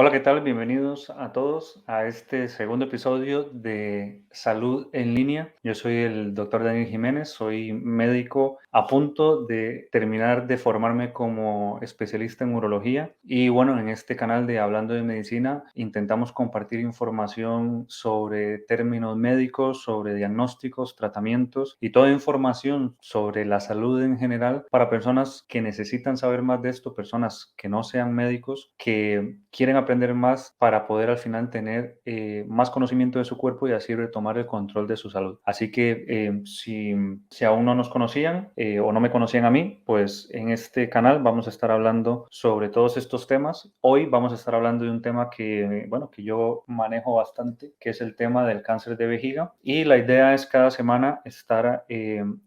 Hola, ¿qué tal? Bienvenidos a todos a este segundo episodio de Salud en Línea. Yo soy el doctor Daniel Jiménez, soy médico a punto de terminar de formarme como especialista en urología y bueno, en este canal de Hablando de Medicina intentamos compartir información sobre términos médicos, sobre diagnósticos, tratamientos y toda información sobre la salud en general para personas que necesitan saber más de esto, personas que no sean médicos, que quieren aprender más para poder al final tener más conocimiento de su cuerpo y así retomar el control de su salud. Así que si aún no nos conocían o no me conocían a mí, pues en este canal vamos a estar hablando sobre todos estos temas. Hoy vamos a estar hablando de un tema bueno, que yo manejo bastante, que es el tema del cáncer de vejiga. Y la idea es cada semana estar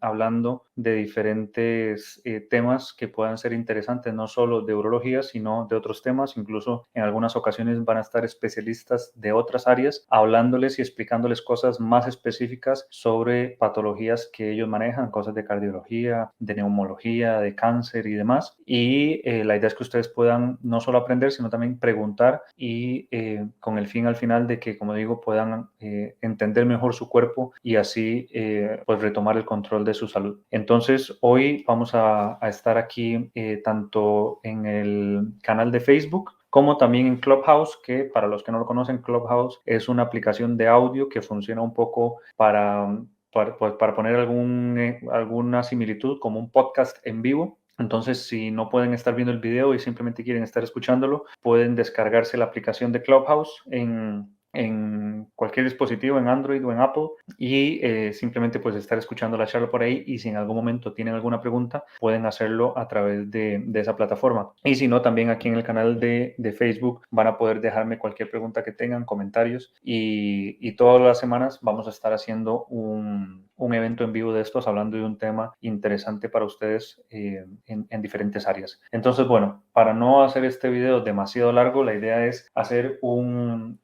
hablando de diferentes temas que puedan ser interesantes, no solo de urología, sino de otros temas. Incluso en algunas ocasiones van a estar especialistas de otras áreas hablándoles y explicándoles cosas más específicas sobre patologías que ellos manejan, cosas de cardiología, de neumología, de cáncer y demás. Y la idea es que ustedes puedan no solo aprender, sino también preguntar y con el fin al final de que, como digo, puedan entender mejor su cuerpo y así pues retomar el control de su salud. Entonces, hoy vamos a estar aquí tanto en el canal de Facebook como también en Clubhouse, que para los que no lo conocen, Clubhouse es una aplicación de audio que funciona un poco para poner alguna similitud como un podcast en vivo. Entonces, si no pueden estar viendo el video y simplemente quieren estar escuchándolo, pueden descargarse la aplicación de Clubhouse en cualquier dispositivo, en Android o en Apple, y simplemente pues estar escuchando la charla por ahí, y si en algún momento tienen alguna pregunta, pueden hacerlo a través de esa plataforma. Y si no, también aquí en el canal de Facebook van a poder dejarme cualquier pregunta que tengan, comentarios, y todas las semanas vamos a estar haciendo un evento en vivo de estos, hablando de un tema interesante para ustedes en diferentes áreas. Entonces, bueno, para no hacer este video demasiado largo, la idea es hacer un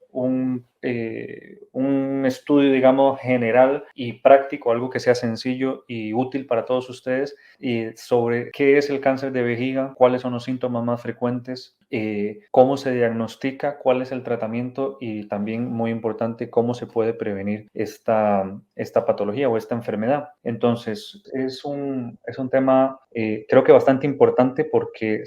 estudio, digamos, general y práctico, algo que sea sencillo y útil para todos ustedes, y sobre qué es el cáncer de vejiga, cuáles son los síntomas más frecuentes, cómo se diagnostica, cuál es el tratamiento y también, muy importante, cómo se puede prevenir esta patología o esta enfermedad. Entonces, es un tema creo que bastante importante porque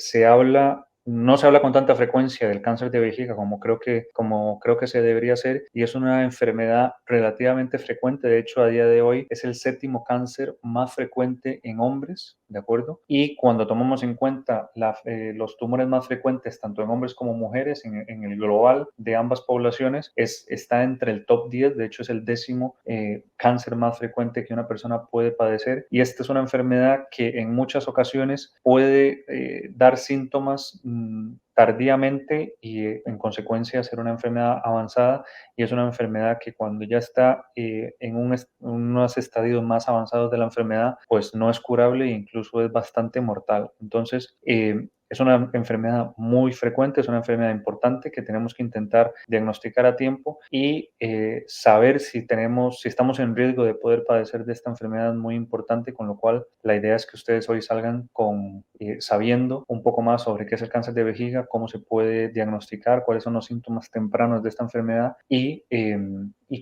no se habla con tanta frecuencia del cáncer de vejiga como creo que se debería hacer, y es una enfermedad relativamente frecuente. De hecho, a día de hoy es el séptimo cáncer más frecuente en hombres, ¿de acuerdo? Y cuando tomamos en cuenta los tumores más frecuentes, tanto en hombres como mujeres, en el global de ambas poblaciones, está entre el top 10. De hecho es el décimo cáncer más frecuente que una persona puede padecer, y esta es una enfermedad que en muchas ocasiones puede dar síntomas tardíamente y en consecuencia ser una enfermedad avanzada, y es una enfermedad que cuando ya está unos estadios más avanzados de la enfermedad, pues no es curable e incluso es bastante mortal. Entonces, es una enfermedad muy frecuente, es una enfermedad importante que tenemos que intentar diagnosticar a tiempo y saber si estamos en riesgo de poder padecer de esta enfermedad es muy importante, con lo cual la idea es que ustedes hoy salgan sabiendo un poco más sobre qué es el cáncer de vejiga, cómo se puede diagnosticar, cuáles son los síntomas tempranos de esta enfermedad y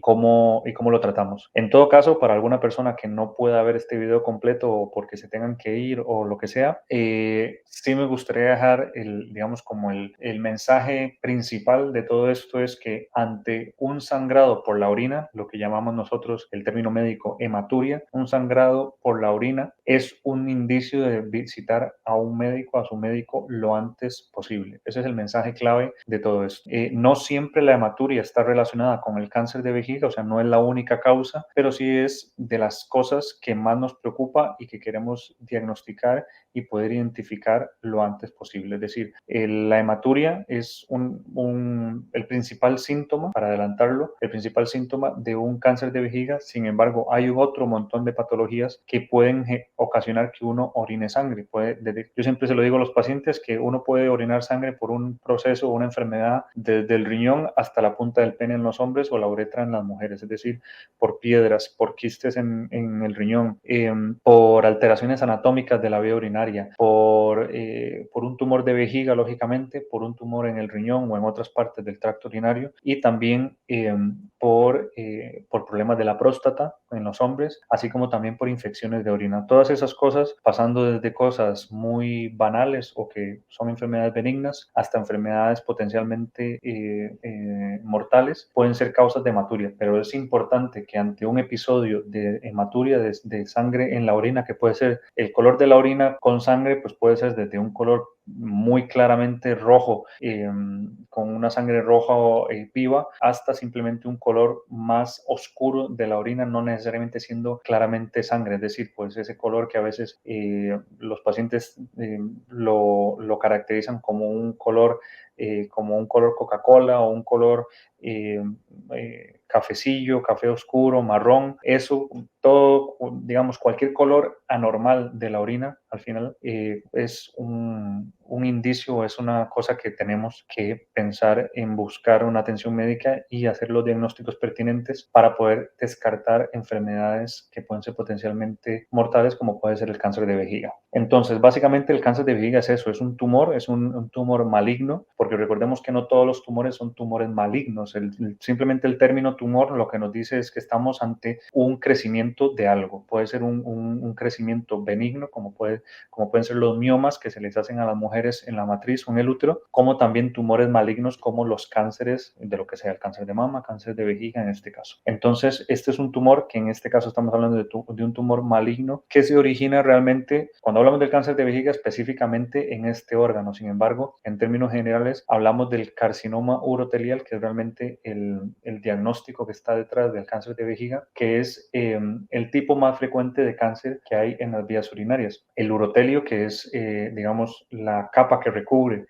cómo lo tratamos. En todo caso, para alguna persona que no pueda ver este video completo o porque se tengan que ir o lo que sea, sí me gustaría dejar digamos, como el mensaje principal de todo esto es que ante un sangrado por la orina, lo que llamamos nosotros el término médico hematuria, un sangrado por la orina es un indicio de visitar a su médico lo antes posible. Ese es el mensaje clave de todo esto. No siempre la hematuria está relacionada con el cáncer de vejiga, o sea, no es la única causa, pero sí es de las cosas que más nos preocupa y que queremos diagnosticar y poder identificar lo antes posible. Es decir, la hematuria es el principal síntoma, para adelantarlo, el principal síntoma de un cáncer de vejiga. Sin embargo, hay otro montón de patologías que pueden ocasionar que uno orine sangre. Yo siempre se lo digo a los pacientes que uno puede orinar sangre por un proceso o una enfermedad desde el riñón hasta la punta del pene en los hombres o la uretra en las mujeres, es decir, por piedras, por quistes en el riñón, por alteraciones anatómicas de la vía urinaria, por por un tumor de vejiga, lógicamente, por un tumor en el riñón o en otras partes del tracto urinario y también por problemas de la próstata en los hombres, así como también por infecciones de orina. Todas esas cosas, pasando desde cosas muy banales o que son enfermedades benignas hasta enfermedades potencialmente mortales, pueden ser causas de hematuria, pero es importante que ante un episodio de hematuria, de sangre en la orina, que puede ser el color de la orina con sangre, pues puede ser desde un color muy claramente rojo, con una sangre roja viva, hasta simplemente un color más oscuro de la orina, no necesariamente siendo claramente sangre, es decir, pues ese color que a veces los pacientes lo caracterizan como un color Coca-Cola o un color eh, cafecillo, café oscuro, marrón, eso, todo, digamos, cualquier color anormal de la orina, al final es un indicio, es una cosa que tenemos que pensar en buscar una atención médica y hacer los diagnósticos pertinentes para poder descartar enfermedades que pueden ser potencialmente mortales, como puede ser el cáncer de vejiga. Entonces, básicamente el cáncer de vejiga es eso, es un tumor, es un tumor maligno, porque recordemos que no todos los tumores son tumores malignos. Simplemente el término tumor lo que nos dice es que estamos ante un crecimiento de algo. Puede ser un crecimiento benigno, como pueden ser los miomas que se les hacen a las mujeres en la matriz o en el útero, como también tumores malignos como los cánceres, de lo que sea, el cáncer de mama, cáncer de vejiga en este caso. Entonces, este es un tumor que en este caso estamos hablando de un tumor maligno que se origina realmente, cuando hablamos del cáncer de vejiga, específicamente en este órgano. Sin embargo, en términos generales, hablamos del carcinoma urotelial, que es realmente el diagnóstico que está detrás del cáncer de vejiga, que es el tipo más frecuente de cáncer que hay en las vías urinarias. El urotelio, que es, digamos, la capa que recubre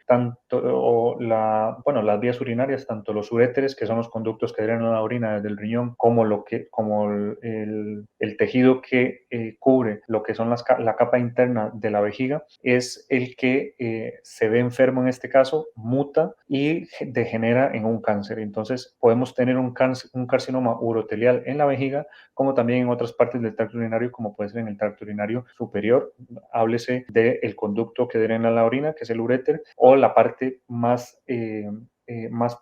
las vías urinarias, tanto los uréteres, que son los conductos que drenan la orina desde el riñón, como el tejido que cubre lo que son la capa interna de la vejiga, es el que se ve enfermo en este caso, muta y degenera en un cáncer. Entonces podemos tener un carcinoma urotelial en la vejiga, como también en otras partes del tracto urinario, como puede ser en el tracto urinario superior. Háblese del conducto que drena la orina, que es el uréter, o la parte más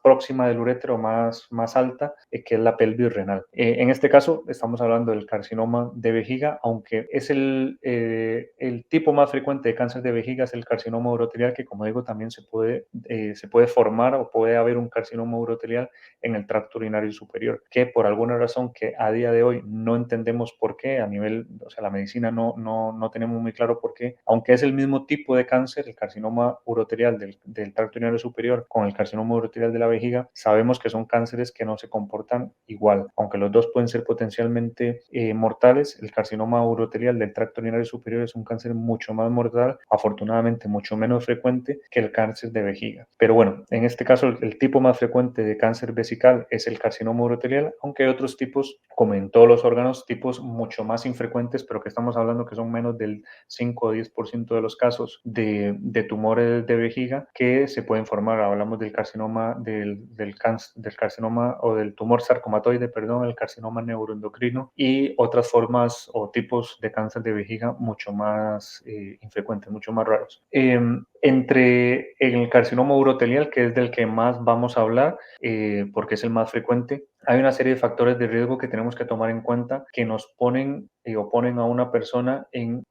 próxima del urétero, más alta, que es la pelvis renal. En este caso estamos hablando del carcinoma de vejiga, aunque es el tipo más frecuente de cáncer de vejiga es el carcinoma urotelial, que como digo también se puede formar o puede haber un carcinoma urotelial en el tracto urinario superior, que por alguna razón que a día de hoy no entendemos por qué, a nivel, o sea, la medicina no tenemos muy claro por qué, aunque es el mismo tipo de cáncer, el carcinoma urotelial del tracto urinario superior con el carcinoma urotelial de la vejiga, sabemos que son cánceres que no se comportan igual, aunque los dos pueden ser potencialmente mortales. El carcinoma urotelial del tracto urinario superior es un cáncer mucho más mortal, afortunadamente mucho menos frecuente que el cáncer de vejiga. Pero bueno, en este caso el tipo más frecuente de cáncer vesical es el carcinoma urotelial, aunque hay otros tipos, como en todos los órganos, tipos mucho más infrecuentes, pero que estamos hablando que son menos del 5 o 10% de los casos de tumores de vejiga que se pueden formar. Hablamos del carcinoma, del carcinoma o del tumor sarcomatoide, perdón, el carcinoma neuroendocrino y otras formas o tipos de cáncer de vejiga mucho más infrecuentes, mucho más raros. Entre el carcinoma urotelial, que es del que más vamos a hablar, porque es el más frecuente, hay una serie de factores de riesgo que tenemos que tomar en cuenta que nos ponen o ponen a una persona en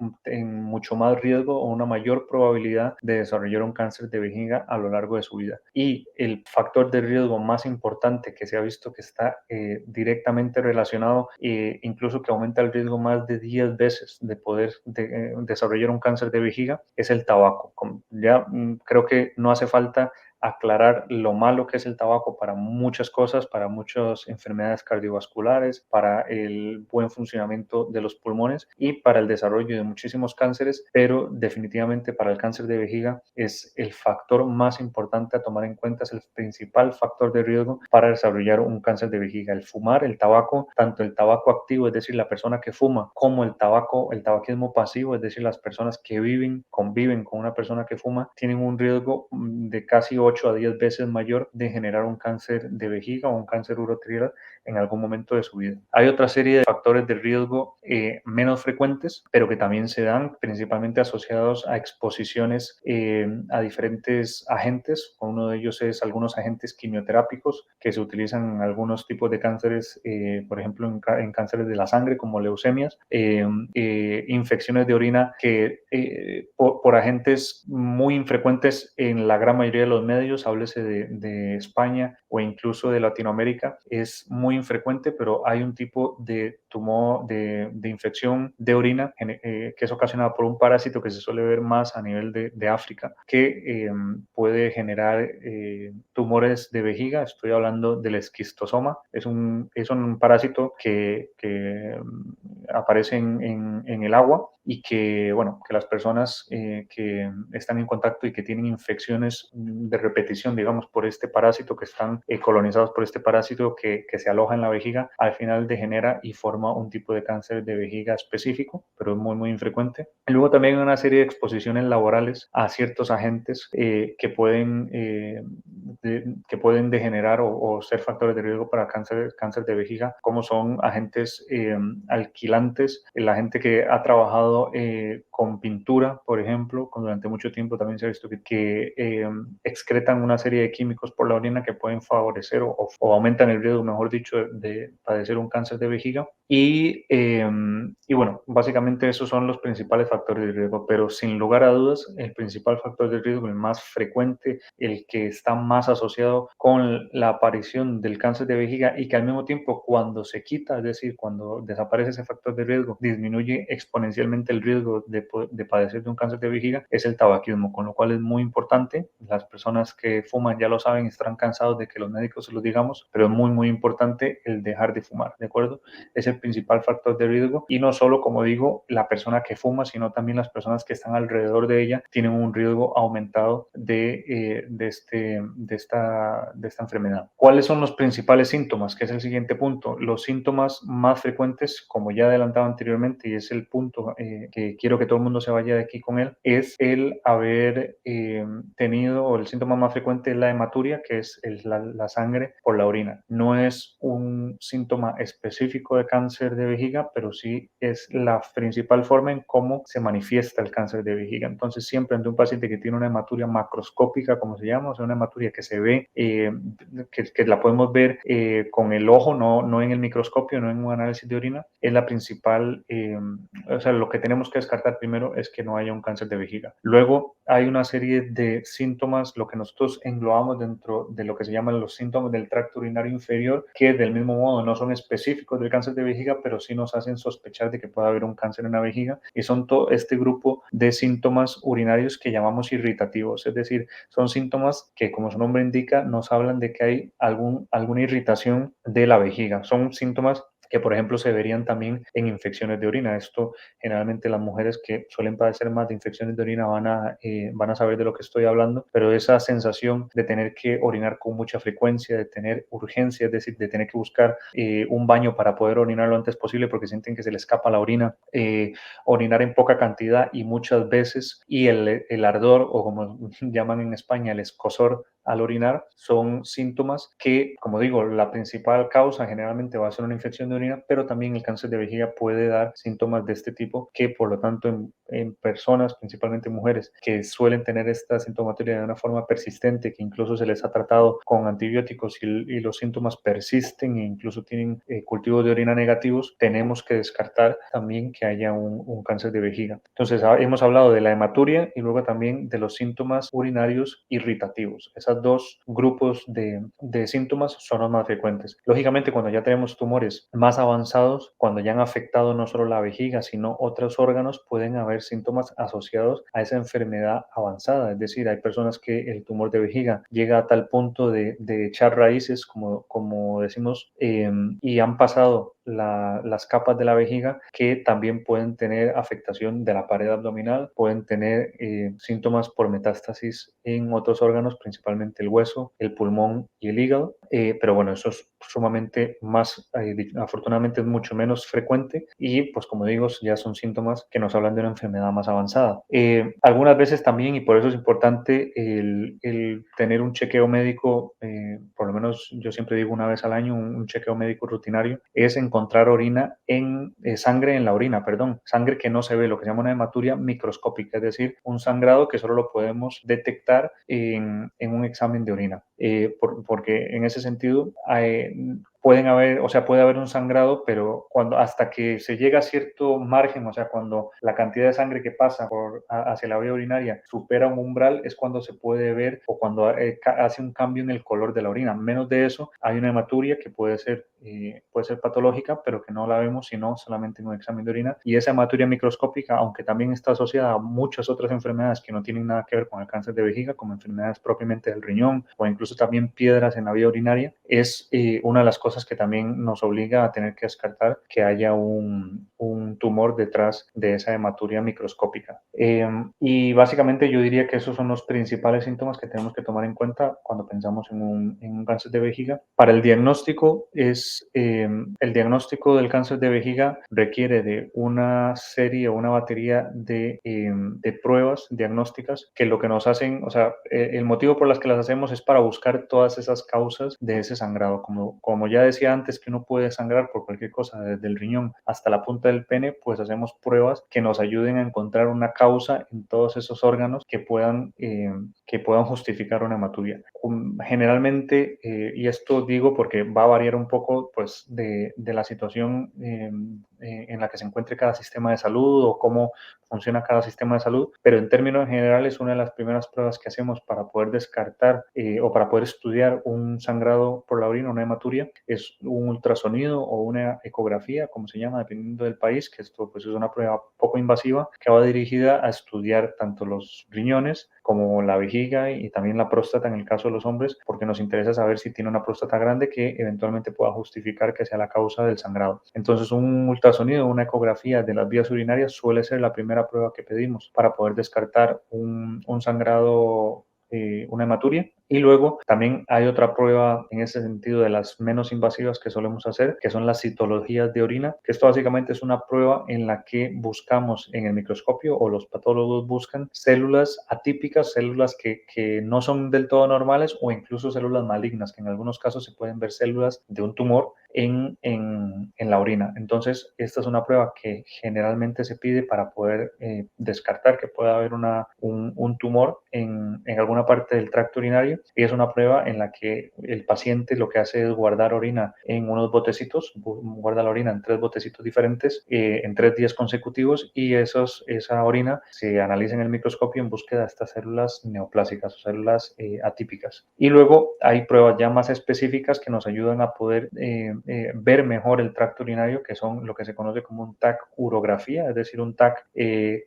mucho más riesgo o una mayor probabilidad de desarrollar un cáncer de vejiga a lo largo de su vida. Y el factor de riesgo más importante que se ha visto que está directamente relacionado, incluso que aumenta el riesgo más de 10 veces de poder desarrollar un cáncer de vejiga, es el tabaco. Ya creo que no hace falta aclarar lo malo que es el tabaco para muchas cosas, para muchas enfermedades cardiovasculares, para el buen funcionamiento de los pulmones y para el desarrollo de muchísimos cánceres, pero definitivamente para el cáncer de vejiga es el factor más importante a tomar en cuenta, es el principal factor de riesgo para desarrollar un cáncer de vejiga. El fumar, el tabaco, tanto el tabaco activo, es decir, la persona que fuma, como el tabaquismo pasivo, es decir, las personas que conviven con una persona que fuma, tienen un riesgo de casi 8 a 10 veces mayor de generar un cáncer de vejiga o un cáncer urotrial en algún momento de su vida. Hay otra serie de factores de riesgo menos frecuentes, pero que también se dan principalmente asociados a exposiciones a diferentes agentes. Uno de ellos es algunos agentes quimioterápicos que se utilizan en algunos tipos de cánceres, por ejemplo en cánceres de la sangre como leucemias, infecciones de orina que por agentes muy infrecuentes en la gran mayoría de los medios, háblese de España o incluso de Latinoamérica, es muy infrecuente, pero hay un tipo de tumor, de infección de orina que es ocasionada por un parásito que se suele ver más a nivel de África, que puede generar tumores de vejiga. Estoy hablando del esquistosoma. Es un parásito que aparece en el agua y que, bueno, que las personas que están en contacto y que tienen infecciones de repetición, digamos, por este parásito, que están colonizados por este parásito que se aloja en la vejiga, al final degenera y forma un tipo de cáncer de vejiga específico, pero es muy, muy infrecuente. Y luego también hay una serie de exposiciones laborales a ciertos agentes que pueden degenerar o ser factores de riesgo para cáncer de vejiga, como son agentes alquilantes, la gente que ha trabajado con pintura, por ejemplo, durante mucho tiempo también se ha visto que excretan una serie de químicos por la orina que pueden favorecer o aumentan el riesgo, mejor dicho, de padecer un cáncer de vejiga. Y bueno, básicamente esos son los principales factores de riesgo, pero sin lugar a dudas, el principal factor de riesgo, el más frecuente, el que está más asociado con la aparición del cáncer de vejiga y que al mismo tiempo cuando se quita, es decir, cuando desaparece ese factor de riesgo, disminuye exponencialmente el riesgo de padecer de un cáncer de vejiga, es el tabaquismo, con lo cual es muy importante. Las personas que fuman ya lo saben, estarán cansados de que los médicos se los digamos, pero es muy, muy importante el dejar de fumar, ¿de acuerdo? Es el principal factor de riesgo y no solo, como digo, la persona que fuma, sino también las personas que están alrededor de ella tienen un riesgo aumentado de esta enfermedad. ¿Cuáles son los principales síntomas? Que es el siguiente punto. Los síntomas más frecuentes, como ya adelantaba anteriormente, y es el punto que quiero que todo el mundo se vaya de aquí con él, es el haber tenido, o el síntoma más frecuente es la hematuria, que es la sangre por la orina. No es un síntoma específico de cáncer de vejiga, pero sí es la principal forma en cómo se manifiesta el cáncer de vejiga. Entonces, siempre ante un paciente que tiene una hematuria macroscópica, como se llama, o sea, una hematuria que se ve, que la podemos ver con el ojo, no en el microscopio, no en un análisis de orina, es la principal, o sea, lo que tenemos que descartar primero es que no haya un cáncer de vejiga. Luego hay una serie de síntomas, lo que nosotros englobamos dentro de lo que se llaman los síntomas del tracto urinario inferior, que del mismo modo no son específicos del cáncer de vejiga, pero sí nos hacen sospechar de que puede haber un cáncer en la vejiga, y son todo este grupo de síntomas urinarios que llamamos irritativos, es decir, son síntomas que, como su nombre indica, nos hablan de que hay alguna irritación de la vejiga. Son síntomas que, por ejemplo, se verían también en infecciones de orina. Esto generalmente las mujeres que suelen padecer más de infecciones de orina van a saber de lo que estoy hablando, pero esa sensación de tener que orinar con mucha frecuencia, de tener urgencia, es decir, de tener que buscar un baño para poder orinar lo antes posible porque sienten que se les escapa la orina, orinar en poca cantidad y muchas veces, y el ardor, o como llaman en España, el escozor al orinar, son síntomas que, como digo, la principal causa generalmente va a ser una infección de orina, pero también el cáncer de vejiga puede dar síntomas de este tipo que, por lo tanto, en personas, principalmente mujeres, que suelen tener esta sintomatología de una forma persistente, que incluso se les ha tratado con antibióticos y los síntomas persisten e incluso tienen cultivos de orina negativos, tenemos que descartar también que haya un cáncer de vejiga. Entonces, hemos hablado de la hematuria y luego también de los síntomas urinarios irritativos. Esas dos grupos de síntomas son los más frecuentes. Lógicamente, cuando ya tenemos tumores más avanzados, cuando ya han afectado no solo la vejiga, sino otros órganos, pueden haber síntomas asociados a esa enfermedad avanzada. Es decir, hay personas que el tumor de vejiga llega a tal punto de echar raíces, como decimos, y han pasado las capas de la vejiga que también pueden tener afectación de la pared abdominal, pueden tener síntomas por metástasis en otros órganos, principalmente el hueso, el pulmón y el hígado. Pero bueno, eso es sumamente más, afortunadamente es mucho menos frecuente y pues como digo, ya son síntomas que nos hablan de una enfermedad más avanzada. Algunas veces también, y por eso es importante el tener un chequeo médico, por lo menos yo siempre digo una vez al año, un chequeo médico rutinario, es encontrar orina en sangre en la orina, perdón, sangre que no se ve, lo que se llama una hematuria microscópica, es decir, un sangrado que solo lo podemos detectar en un examen de orina, porque en ese sentido pueden haber, o sea, puede haber un sangrado, pero hasta que se llega a cierto margen, o sea, cuando la cantidad de sangre que pasa hacia la vía urinaria supera un umbral, es cuando se puede ver o cuando hace un cambio en el color de la orina. Menos de eso, hay una hematuria que puede ser patológica, pero que no la vemos sino solamente en un examen de orina. Y esa hematuria microscópica, aunque también está asociada a muchas otras enfermedades que no tienen nada que ver con el cáncer de vejiga, como enfermedades propiamente del riñón o incluso también piedras en la vía urinaria, es una de las cosas que también nos obliga a tener que descartar que haya un tumor detrás de esa hematuria microscópica. Y básicamente yo diría que esos son los principales síntomas que tenemos que tomar en cuenta cuando pensamos en un cáncer de vejiga. Para el diagnóstico, el diagnóstico del cáncer de vejiga requiere de una serie o una batería de pruebas diagnósticas que lo que nos hacen, o sea, el motivo por las que las hacemos es para buscar todas esas causas de ese sangrado. Como ya decía antes que uno puede sangrar por cualquier cosa, desde el riñón hasta la punta del pene, pues hacemos pruebas que nos ayuden a encontrar una causa en todos esos órganos que puedan justificar una hematuria. Generalmente, y esto digo porque va a variar un poco pues, de la situación en la que se encuentre cada sistema de salud o cómo funciona cada sistema de salud, pero en términos generales una de las primeras pruebas que hacemos para poder descartar o para poder estudiar un sangrado por la orina, una hematuria, es un ultrasonido o una ecografía, como se llama, dependiendo del país, que esto pues, es una prueba poco invasiva que va dirigida a estudiar tanto los riñones como la vejiga y también la próstata en el caso de los hombres, porque nos interesa saber si tiene una próstata grande que eventualmente pueda justificar que sea la causa del sangrado. Entonces, un ultrasonido o una ecografía de las vías urinarias suele ser la primera prueba que pedimos para poder descartar un sangrado, una hematuria. Y luego también hay otra prueba en ese sentido de las menos invasivas que solemos hacer, que son las citologías de orina, que esto básicamente es una prueba en la que buscamos en el microscopio o los patólogos buscan células atípicas, células que no son del todo normales o incluso células malignas, que en algunos casos se pueden ver células de un tumor en la orina. Entonces, esta es una prueba que generalmente se pide para poder descartar que pueda haber un tumor en alguna parte del tracto urinario y es una prueba en la que el paciente lo que hace es guardar orina en unos botecitos, guarda la orina en 3 botecitos diferentes en 3 días consecutivos y esa orina se analiza en el microscopio en búsqueda de estas células neoplásicas o células atípicas. Y luego hay pruebas ya más específicas que nos ayudan a poder ver mejor el tracto urinario, que son lo que se conoce como un TAC urografía, es decir, un TAC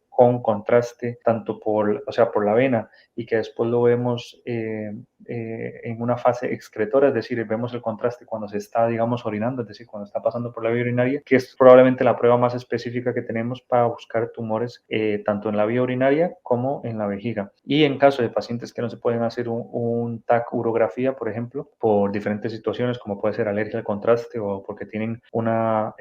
con contraste tanto por la vena y que después lo vemos en una fase excretora, es decir, vemos el contraste cuando se está, digamos, orinando, es decir, cuando está pasando por la vía urinaria, que es probablemente la prueba más específica que tenemos para buscar tumores tanto en la vía urinaria como en la vejiga. Y en caso de pacientes que no se pueden hacer un TAC urografía, por ejemplo, por diferentes situaciones, como puede ser alergia al contraste o porque tienen una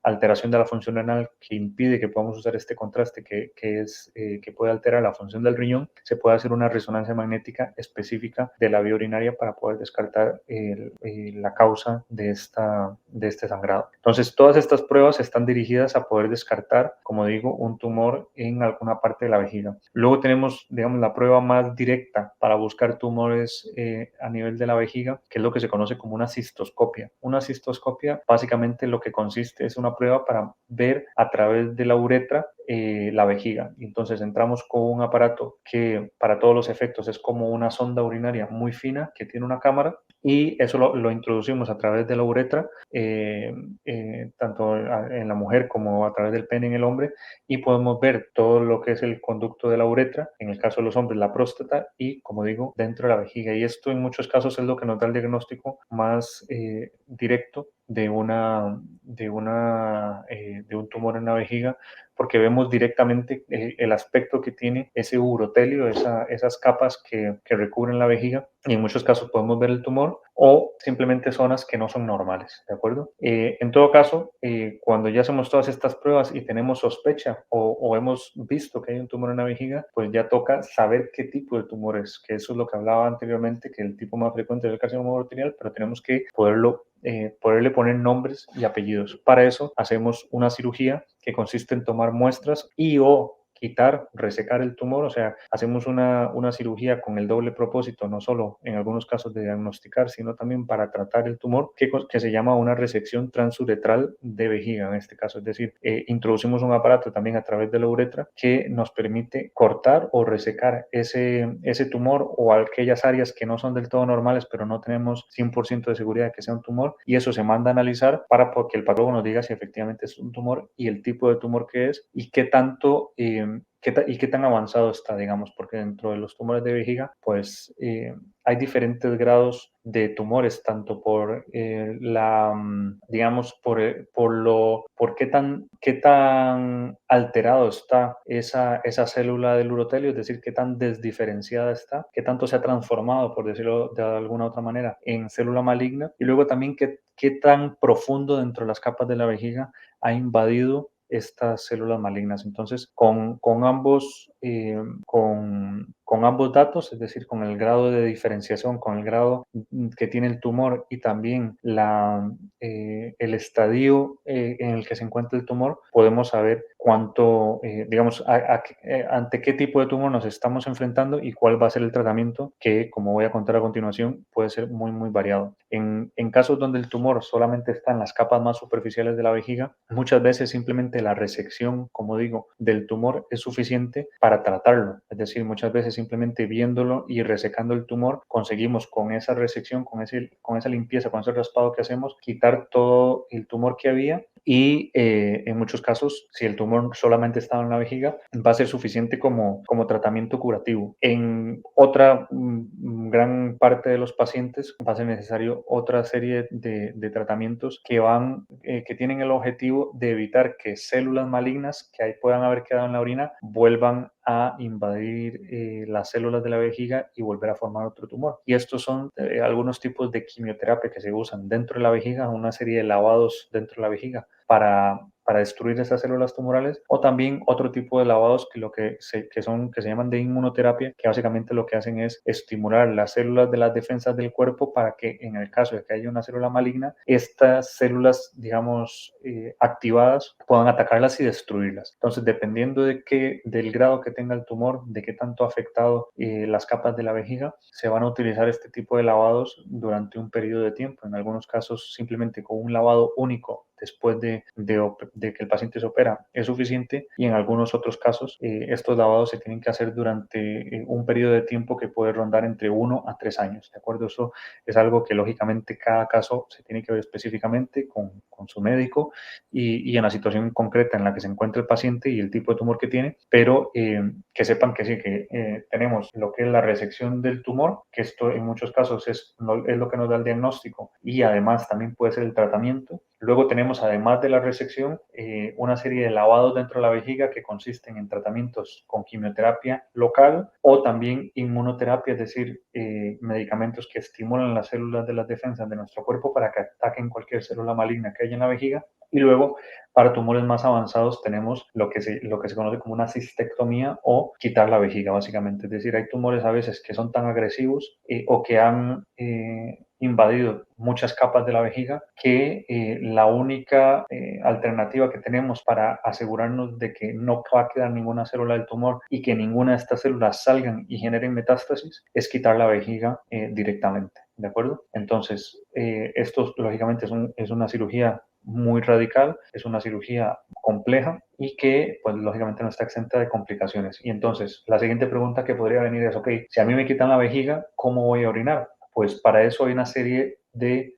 alteración de la función renal que impide que podamos usar este contraste que puede alterar la función del riñón, se puede hacer una resonancia magnética específica de la vía urinaria para poder descartar la causa de este sangrado. Entonces, todas estas pruebas están dirigidas a poder descartar, como digo, un tumor en alguna parte de la vejiga. Luego tenemos, digamos, la prueba más directa para buscar tumores a nivel de la vejiga, que es lo que se conoce como una cistoscopia. Una cistoscopia básicamente lo que consiste es una prueba para ver a través de la uretra la vejiga. Entonces entramos con un aparato que para todos los efectos es como una sonda urinaria muy fina que tiene una cámara, y eso lo introducimos a través de la uretra, tanto en la mujer como a través del pene en el hombre, y podemos ver todo lo que es el conducto de la uretra, en el caso de los hombres la próstata, y como digo, dentro de la vejiga. Y esto en muchos casos es lo que nos da el diagnóstico más directo de un tumor en la vejiga, porque vemos directamente el aspecto que tiene ese urotelio, esas capas que recubren la vejiga, y en muchos casos podemos ver el tumor o simplemente zonas que no son normales, ¿de acuerdo? En todo caso, cuando ya hacemos todas estas pruebas y tenemos sospecha o hemos visto que hay un tumor en la vejiga, pues ya toca saber qué tipo de tumor es, que eso es lo que hablaba anteriormente, que el tipo más frecuente es el carcinoma uroterial, pero tenemos que poderle poner nombres y apellidos. Para eso hacemos una cirugía que consiste en tomar muestras y o quitar, resecar el tumor, o sea, hacemos una cirugía con el doble propósito, no solo en algunos casos de diagnosticar, sino también para tratar el tumor, que se llama una resección transuretral de vejiga en este caso, es decir, introducimos un aparato también a través de la uretra que nos permite cortar o resecar ese tumor o aquellas áreas que no son del todo normales, pero no tenemos 100% de seguridad de que sea un tumor, y eso se manda a analizar para que el patólogo nos diga si efectivamente es un tumor y el tipo de tumor que es y qué tanto y qué tan avanzado está, digamos, porque dentro de los tumores de vejiga, pues hay diferentes grados de tumores, tanto por digamos, por qué tan alterado está esa célula del urotelio, es decir, qué tan desdiferenciada está, qué tanto se ha transformado, por decirlo de alguna otra manera, en célula maligna, y luego también qué tan profundo dentro de las capas de la vejiga ha invadido estas células malignas. Entonces, con ambos datos, es decir, con el grado de diferenciación, con el grado que tiene el tumor y también el estadio en el que se encuentra el tumor, podemos saber cuánto, digamos, ante qué tipo de tumor nos estamos enfrentando y cuál va a ser el tratamiento, que, como voy a contar a continuación, puede ser muy, muy variado. En casos donde el tumor solamente está en las capas más superficiales de la vejiga, muchas veces simplemente la resección, como digo, del tumor es suficiente para tratarlo. Es decir, muchas veces simplemente viéndolo y resecando el tumor, conseguimos con esa resección, con esa limpieza, con ese raspado que hacemos, quitar todo el tumor que había, y en muchos casos, si el tumor solamente estaba en la vejiga, va a ser suficiente como tratamiento curativo. En otra gran parte de los pacientes va a ser necesario otra serie de tratamientos que tienen el objetivo de evitar que células malignas que ahí puedan haber quedado en la orina vuelvan a invadir las células de la vejiga y volver a formar otro tumor. Y estos son algunos tipos de quimioterapia que se usan dentro de la vejiga, una serie de lavados dentro de la vejiga para destruir esas células tumorales, o también otro tipo de lavados que se llaman de inmunoterapia, que básicamente lo que hacen es estimular las células de las defensas del cuerpo para que en el caso de que haya una célula maligna, estas células, digamos, activadas, puedan atacarlas y destruirlas. Entonces, dependiendo del grado que tenga el tumor, de qué tanto ha afectado las capas de la vejiga, se van a utilizar este tipo de lavados durante un periodo de tiempo. En algunos casos, simplemente con un lavado único después de que el paciente se opera es suficiente, y en algunos otros casos estos lavados se tienen que hacer durante un periodo de tiempo que puede rondar entre 1 a 3 años, ¿de acuerdo? Eso es algo que lógicamente cada caso se tiene que ver específicamente con su médico y en la situación concreta en la que se encuentra el paciente y el tipo de tumor que tiene, pero que sepan que sí, que tenemos lo que es la resección del tumor, que esto en muchos casos es lo que nos da el diagnóstico y además también puede ser el tratamiento. Luego tenemos, además de la resección, una serie de lavados dentro de la vejiga que consisten en tratamientos con quimioterapia local o también inmunoterapia, es decir, medicamentos que estimulan las células de las defensas de nuestro cuerpo para que ataquen cualquier célula maligna que haya en la vejiga. Y luego, para tumores más avanzados, tenemos lo que se conoce como una cistectomía o quitar la vejiga, básicamente. Es decir, hay tumores a veces que son tan agresivos o que han invadido muchas capas de la vejiga que la única alternativa que tenemos para asegurarnos de que no va a quedar ninguna célula del tumor y que ninguna de estas células salgan y generen metástasis es quitar la vejiga directamente, ¿de acuerdo? Entonces, esto lógicamente es una cirugía muy radical, es una cirugía compleja y que, pues, lógicamente no está exenta de complicaciones. Y entonces, la siguiente pregunta que podría venir es, ok, si a mí me quitan la vejiga, ¿cómo voy a orinar? Pues para eso hay una serie de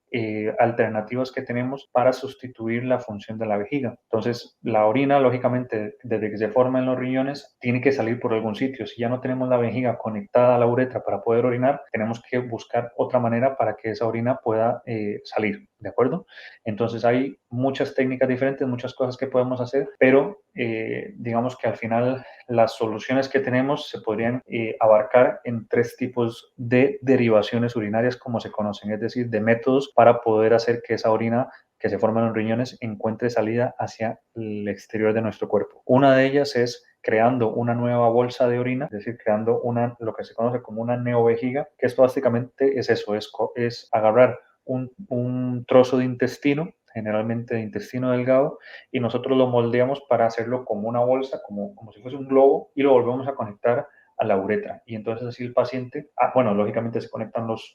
alternativas que tenemos para sustituir la función de la vejiga. Entonces, la orina, lógicamente, desde que se forma en los riñones, tiene que salir por algún sitio. Si ya no tenemos la vejiga conectada a la uretra para poder orinar, tenemos que buscar otra manera para que esa orina pueda salir, ¿de acuerdo? Entonces, hay muchas técnicas diferentes, muchas cosas que podemos hacer, pero digamos que al final las soluciones que tenemos se podrían abarcar en tres tipos de derivaciones urinarias, como se conocen, es decir, de métodos para poder hacer que esa orina que se forma en los riñones encuentre salida hacia el exterior de nuestro cuerpo. Una de ellas es creando una nueva bolsa de orina, es decir, creando lo que se conoce como una neovejiga, que esto básicamente es eso, es agarrar un trozo de intestino, generalmente de intestino delgado, y nosotros lo moldeamos para hacerlo como una bolsa, como si fuese un globo, y lo volvemos a conectar a la uretra. Y entonces así el paciente, bueno, lógicamente se conectan los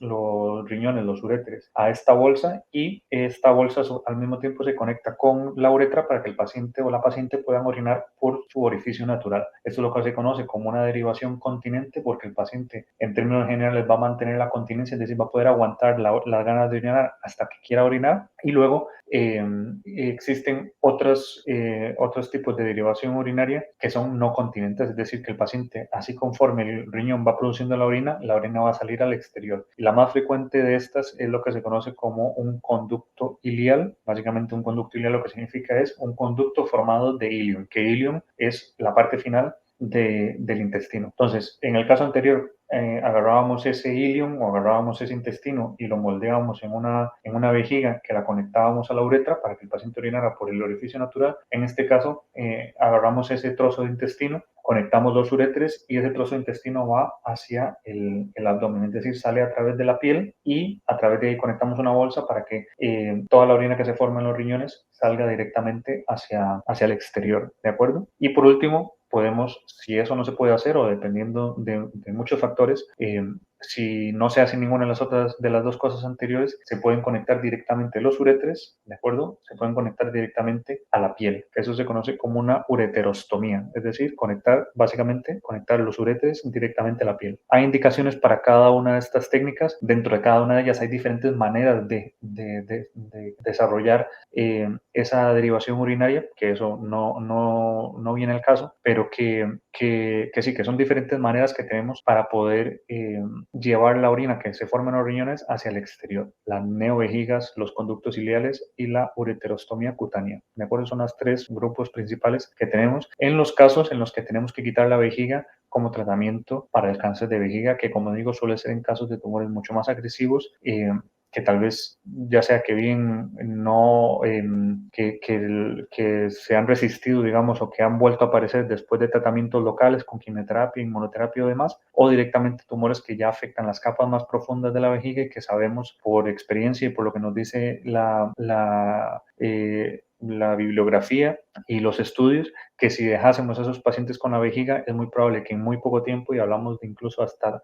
riñones, los uréteres, a esta bolsa y esta bolsa al mismo tiempo se conecta con la uretra para que el paciente o la paciente puedan orinar por su orificio natural. Esto es lo que se conoce como una derivación continente porque el paciente en términos generales va a mantener la continencia, es decir, va a poder aguantar las ganas de orinar hasta que quiera orinar y luego existen otros tipos de derivación urinaria que son no continentes, es decir, que el paciente, así conforme el riñón va produciendo la orina va a salir al exterior. Y la más frecuente de estas es lo que se conoce como un conducto ileal. Básicamente un conducto ileal lo que significa es un conducto formado de ilium, que ilium es la parte final del intestino. Entonces, en el caso anterior, agarrábamos ese ilium o agarrábamos ese intestino y lo moldeábamos en una vejiga que la conectábamos a la uretra para que el paciente orinara por el orificio natural. En este caso, agarramos ese trozo de intestino, conectamos los uréteres y ese trozo de intestino va hacia el abdomen, es decir, sale a través de la piel y a través de ahí conectamos una bolsa para que toda la orina que se forma en los riñones salga directamente hacia el exterior, ¿de acuerdo? Y por último, podemos, si eso no se puede hacer o dependiendo de muchos factores, si no se hace ninguna de las dos cosas anteriores, se pueden conectar directamente los uréteres, ¿de acuerdo? Se pueden conectar directamente a la piel, que eso se conoce como una ureterostomía, es decir, básicamente conectar los uréteres directamente a la piel. Hay indicaciones para cada una de estas técnicas, dentro de cada una de ellas hay diferentes maneras de desarrollar esa derivación urinaria, que eso no viene al caso, pero que sí, que son diferentes maneras que tenemos para poder llevar la orina que se forma en los riñones hacia el exterior. Las neovejigas, los conductos ileales y la ureterostomía cutánea. ¿De acuerdo? Son los tres grupos principales que tenemos en los casos en los que tenemos que quitar la vejiga como tratamiento para el cáncer de vejiga, que como digo suele ser en casos de tumores mucho más agresivos, que tal vez ya sea que bien no, que se han resistido, digamos, o que han vuelto a aparecer después de tratamientos locales con quimioterapia, inmunoterapia o demás, o directamente tumores que ya afectan las capas más profundas de la vejiga y que sabemos por experiencia y por lo que nos dice la bibliografía y los estudios, que si dejásemos a esos pacientes con la vejiga, es muy probable que en muy poco tiempo, y hablamos de incluso hasta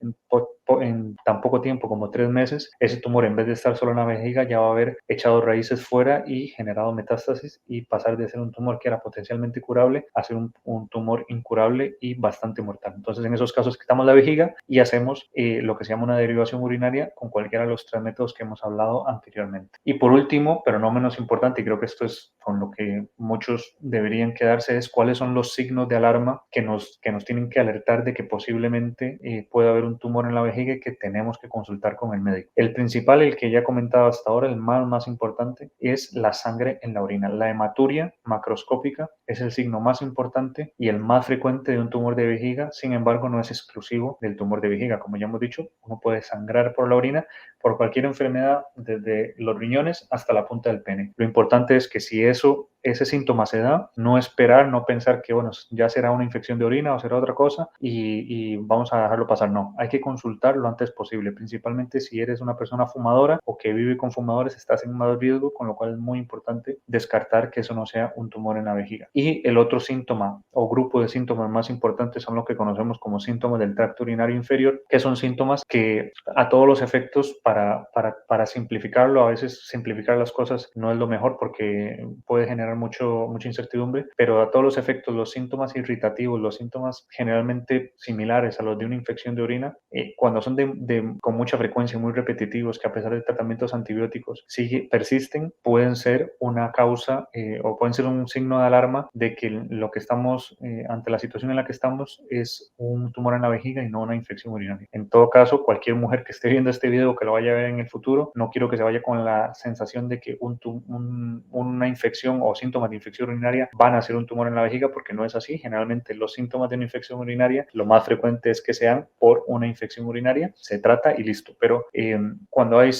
en tan poco tiempo como 3 meses, ese tumor en vez de estar solo en la vejiga ya va a haber echado raíces fuera y generado metástasis y pasar de ser un tumor que era potencialmente curable a ser un tumor incurable y bastante mortal. Entonces en esos casos quitamos la vejiga y hacemos lo que se llama una derivación urinaria con cualquiera de los tres métodos que hemos hablado anteriormente. Y por último, pero no menos importante, y creo que esto es con lo que muchos deberían quedarse, es cuáles son los signos de alarma que nos tienen que alertar de que posiblemente puede haber un tumor en la vejiga y que tenemos que consultar con el médico. El principal, el que ya he comentado hasta ahora, el más importante, es la sangre en la orina. La hematuria macroscópica es el signo más importante y el más frecuente de un tumor de vejiga, sin embargo no es exclusivo del tumor de vejiga. Como ya hemos dicho, uno puede sangrar por la orina por cualquier enfermedad, desde los riñones hasta la punta del pene. Lo importante es que si eso ese síntoma se da, no esperar, no pensar que, bueno, ya será una infección de orina o será otra cosa y vamos a dejarlo pasar. No, hay que consultar lo antes posible, principalmente si eres una persona fumadora o que vive con fumadores, estás en un mayor riesgo, con lo cual es muy importante descartar que eso no sea un tumor en la vejiga. Y el otro síntoma o grupo de síntomas más importantes son lo que conocemos como síntomas del tracto urinario inferior, que son síntomas que a todos los efectos, para simplificarlo, a veces simplificar las cosas no es lo mejor porque puede generar mucha incertidumbre, pero a todos los efectos, los síntomas irritativos, los síntomas generalmente similares a los de una infección de orina, cuando son con mucha frecuencia, muy repetitivos, que a pesar de tratamientos antibióticos persisten, pueden ser una causa o pueden ser un signo de alarma de que lo que estamos, ante la situación en la que estamos, es un tumor en la vejiga y no una infección urinaria. En todo caso, cualquier mujer que esté viendo este video o que lo vaya a ver en el futuro, no quiero que se vaya con la sensación de que una infección o síntomas de infección urinaria van a ser un tumor en la vejiga, porque no es así. Generalmente los síntomas de una infección urinaria, lo más frecuente es que sean por una infección urinaria, se trata y listo. Pero cuando hay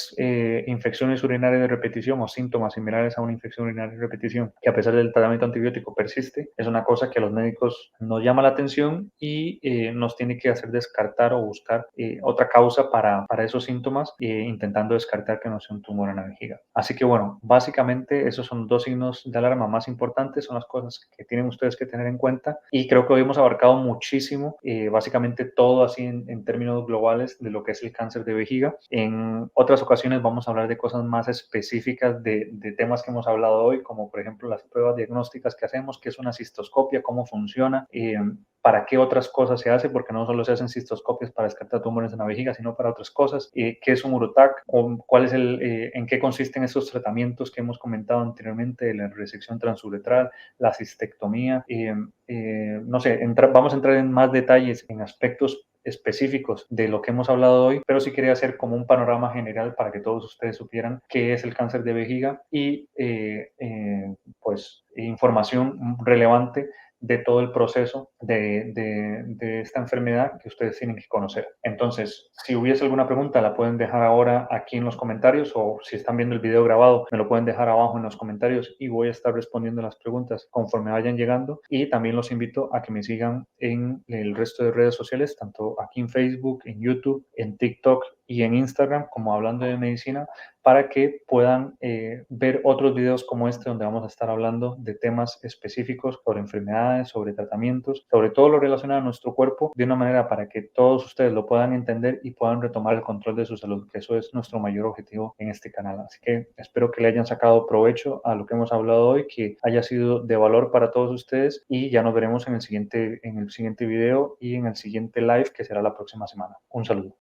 infecciones urinarias de repetición o síntomas similares a una infección urinaria de repetición, que a pesar del tratamiento antibiótico persiste, es una cosa que a los médicos nos llama la atención y nos tiene que hacer descartar o buscar otra causa para esos síntomas, intentando descartar que no sea un tumor en la vejiga. Así que bueno, básicamente esos son dos signos de alarma más importantes, son las cosas que tienen ustedes que tener en cuenta, y creo que hoy hemos abarcado muchísimo, básicamente todo así en términos globales de lo que es el cáncer de vejiga. En otras ocasiones vamos a hablar de cosas más específicas de temas que hemos hablado hoy, como por ejemplo las pruebas diagnósticas que hacemos, qué es una cistoscopia, cómo funciona, para qué otras cosas se hace, porque no solo se hacen cistoscopias para descartar tumores en la vejiga, sino para otras cosas, qué es un urotac, cuál es en qué consisten esos tratamientos que hemos comentado anteriormente, la resección transuretral, la cistectomía, no sé, vamos a entrar en más detalles en aspectos específicos de lo que hemos hablado hoy, pero sí quería hacer como un panorama general para que todos ustedes supieran qué es el cáncer de vejiga y pues información relevante de todo el proceso de esta enfermedad que ustedes tienen que conocer. Entonces, si hubiese alguna pregunta, la pueden dejar ahora aquí en los comentarios, o si están viendo el video grabado, me lo pueden dejar abajo en los comentarios y voy a estar respondiendo las preguntas conforme vayan llegando. Y también los invito a que me sigan en el resto de redes sociales, tanto aquí en Facebook, en YouTube, en TikTok y en Instagram, como Hablando de Medicina, para que puedan ver otros videos como este, donde vamos a estar hablando de temas específicos sobre enfermedades, sobre tratamientos, sobre todo lo relacionado a nuestro cuerpo, de una manera para que todos ustedes lo puedan entender y puedan retomar el control de su salud, que eso es nuestro mayor objetivo en este canal. Así que espero que le hayan sacado provecho a lo que hemos hablado hoy, que haya sido de valor para todos ustedes, y ya nos veremos en el siguiente video y en el siguiente live, que será la próxima semana. Un saludo.